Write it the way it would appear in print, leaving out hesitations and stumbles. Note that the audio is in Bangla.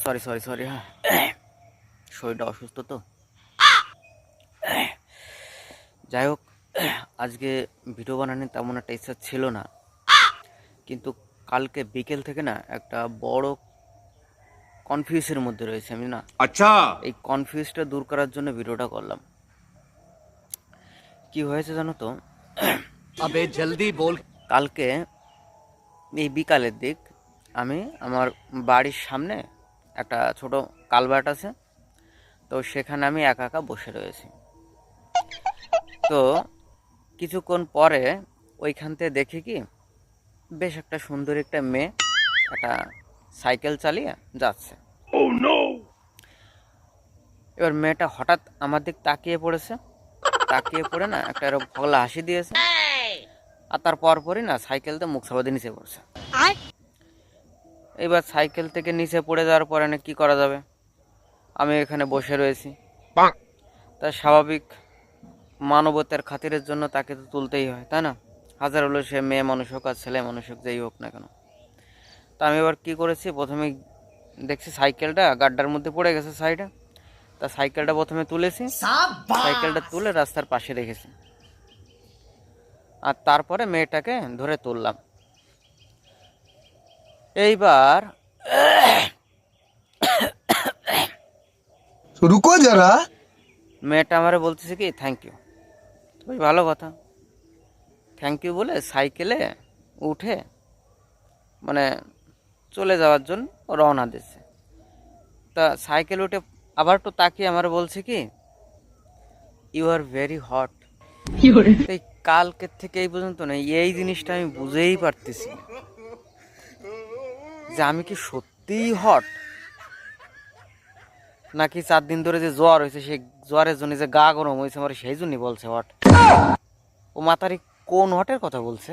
সরি সরি সরি, হ্যাঁ শরীরটা অসুস্থ তো। যাই হোক, আজকে ভিডিও বানানোর তেমন একটা ইচ্ছা ছিল না, কিন্তু কালকে বিকেল থেকে না একটা বড় কনফিউজের মধ্যে রয়েছে আমি না। আচ্ছা, এই কনফিউজটা দূর করার জন্য ভিডিওটা করলাম। কি হয়েছে জানো তো, अबे जल्दी बोल। কালকে এই বিকালের দিক আমি আমার বাড়ির সামনে একটা ছোট কালভার্ট আছে, তো সেখানে আমি একা একা বসে রয়েছি। তো কিছুক্ষণ পরে ওইখান থেকে দেখি কি, বেশ একটা সুন্দর একটা মেয়ে একটা সাইকেল চালিয়ে যাচ্ছে। এবার মেয়েটা হঠাৎ আমার দিক তাকিয়ে পড়েছে, তাকিয়ে পড়ে না একটা এরকম ফগলা হাসি দিয়েছে, আর তার পরপরই না সাইকেলতে মুখ সাবাদে নিচে পড়ছে। এবার সাইকেল থেকে নিচে পড়ে যাওয়ার পরে না কি করা যাবে, আমি এখানে বসে রয়েছি, তা স্বাভাবিক মানবতার খাতিরের জন্য তাকে তো তুলতেই হয়, তাই না? হাজার হলো সে মেয়ে মানুষ হোক আর ছেলে মানুষ হোক, যেই হোক না কেন। তা আমি এবার কী করেছি, প্রথমে দেখছি সাইকেলটা গাড্ডার মধ্যে পড়ে গেছে সাইডে, তা সাইকেলটা প্রথমে তুলেছি, সাইকেলটা তুলে রাস্তার পাশে রেখেছি, আর তারপরে মেয়েটাকে ধরে তুললাম। এইবার रुको जरा। মেয়েটা আমারে বলতেছে কি থ্যাংক ইউ। খুবই ভালো কথা, থ্যাংক ইউ বলে সাইকেলে উঠে মানে চলে যাওয়ার জন্য রওনা দিচ্ছে। তা সাইকেল উঠে আবার তো তাকিয়ে আমার বলছে কি, ইউ আর ভেরি হট। এই কালকের থেকে এই পর্যন্ত না এই জিনিসটা আমি বুঝেই পারতেছি না যে আমি কি সত্যিই হট, নাকি 4 দিন ধরে যে জ্বর হয়েছে সেই জ্বরের জন্য যে গা গরম হয়েছে আমার সেই জন্যই বলছে হট। ও মাতারি কোন হটের কথা বলছে?